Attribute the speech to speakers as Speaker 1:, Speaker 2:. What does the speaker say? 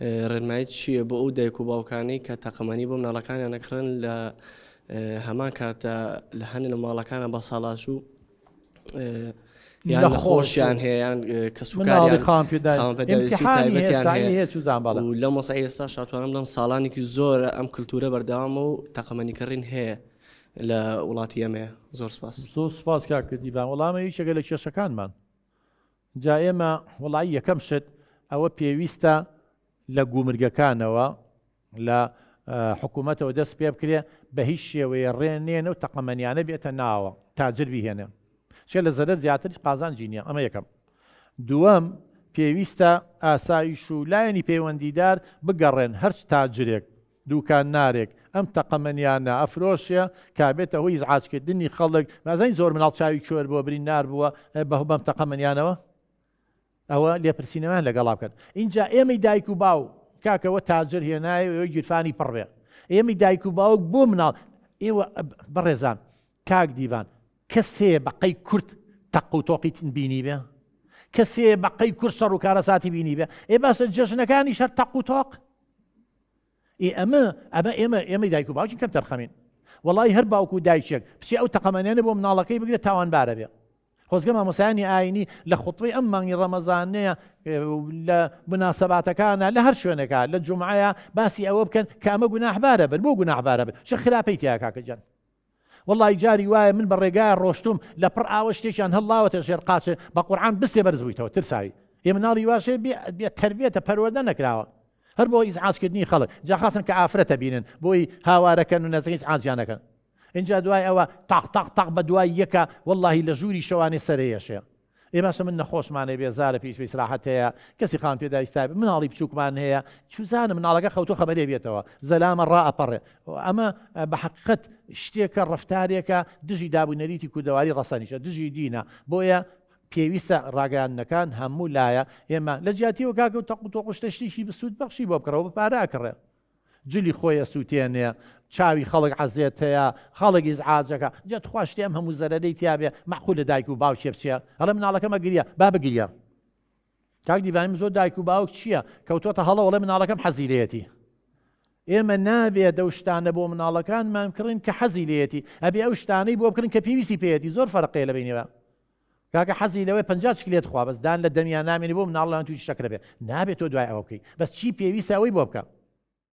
Speaker 1: ڕێنمایی چییە بۆ ئەو دایک و باوکانی کە تاقەمانی بۆ مناڵەکانیان نەکڕن لە هەمان کاتە لە هەنێ لە ماڵەکانە بە ساڵاچوو یان خۆشیان هەیە یان کە سوکاریان خاوەنپێداویستی تایبەتیان هەیە و لەو مەسەی ئێستا شاتوانم لەم ساڵانێکی زۆر ئەم کلتورە بەردەوامە و تاقەمەنیکردن هەیە لە وڵاتی ئەمەیە. زۆر سپاس.
Speaker 2: زۆر سپاس کاکردیبان. وەڵامە یەکێکە لە کێشەکانمان جا ئێمە وڵی یەکەم شت ئەوە پێویستە لە گومرگەکانەوە لە حکوومەتەوە دەست پێ بکرێ بە هیچ شێوەیە ڕێنێنە و تەقەمەنیانە بێتە ناوە تاجر بیهێنێ چێ لە زەرەر زیاتر قازانجی نییە. ئەمە یەکەم. دووەم پێویستە ئاسایش و لایەنی پەیوەندیدار بگەڕێن هەرچ تاجرێک دوکان نارێک ئەم تەقەمەنیانە ئەفرۆشیە کابێتە هۆی ئیزعاجکردنی خەڵک. نازانی زۆر مناڵ چاوی کۆر بۆ برین نار بووە بەم تەقەمەنیانەوە ئەوە لێپرسینەوەیان لەگەڵا بکەن. اینجا ئێمەی دایک و باو کاکەوە تاجر هێنایە ئەوەی گیرفانی پڕێ ئێمەی دایک و باوک بۆ مناڵ ئێوە بەڕێزان کاک دیوان کەسێ بەقەی کورت تەق و تۆقی بینی بێ کەسێ بەقەی کورت شەڕ و کارەساتی بینی بێ ئێ باسە جەژنەکانی شەر تەق و تۆق ئێمەی دایک و باوکی کەم تەرخەمین. وەڵی هەر باوک و دایکێک پچی ئەو تەقەمەنیانە بۆ مناڵەکەی بگرێت تاوانبارە بێ. خۆزگە مامۆسایانی ئاینی لە خوتبەی ئەم مانگی ڕەمەزانەیە لە مناسەباتەکانە لە هەر شوێنێکە لە جومعەیە باسی ئەوە بکەن کە ئەمە گوناحبارە بن. بۆ گوناحبارە بن چ خراپەی تیا کاکەجان؟ وەڵی جاری وایە من بە ڕێگای ڕۆشتوم لە پڕ ئاوە شتێکیان هەڵاوەتە ژێر قاچێ بە قورعان بستێ بەرز بوویتەوە ترساوی. ئێ مناڵی واشێ بێ تەربیەتە پەروەردە نەکراوە هەر بۆ ئیزعاجکردنی خەڵک جا خاصن کە ئافرەتە بینن بۆی هاوارەکەن و نەزەکەی ئیزعاجیانەکەن. اینجا دوای ئەوە تاق بە دوای یەکە وەڵی لە ژووری شەوانی سەرەیەشێ. ئێمەش من نەخۆشمانەی بێزارە پیش سراحەت هەیە کەسی خان پێداویستا مناڵی بچووکمان هەیە چوزانە مناڵەکە خەوتۆ خەبەرێ بێتەوە زەلامە ڕائەپەڕێ. ئەمە بە حەقیقەت شتێکە ڕەفتارێکە دژی دابوونەریتی کودەواری ڕەسەنیشە دژی دینە. بۆیە پێویستە ڕاگەیاندنەکان هەموو لایە ئێمە لە جیاتیەوە کاکە و تەق و تۆقشتە شتێکی بسوود بەخشی بۆ بکڕەوە بپاراکڕێ جلی خۆیە سووتێنێ چاوی خەڵک عەزیەت هەیە خەڵکی ئیزعاجەکە جا توخواشتی ئەم هەموو زەرەرەی تیابێ مەعقول لە دایک و باوکێ بچێ ئەڵێ مناڵەکەمە گریە با بگریە. کاک دیڤانیم زۆر دایک و باوک چییە کەوتۆتە هەڵە وەڵێ مناڵەکەم حەزی لێیەتی. ئێمە نابێت ئەو شتانە بۆ مناڵەکانمان کڕین کە حەزی لێیەتی ئەبێ ئەو شتانەی بۆ بکڕین کە پێویستی پێیەتی. زۆر فەرقەیە لە بینیەوە کاکە حەزی لەوەی 50 چکلێت خوا بەس دان لە دەمیان نامێنی بۆ مناڵیان توی شەکرە بێ نابێت تۆ دوای ئەوە بکەی بەس چی پێویستە ئەوەی بۆ بکە.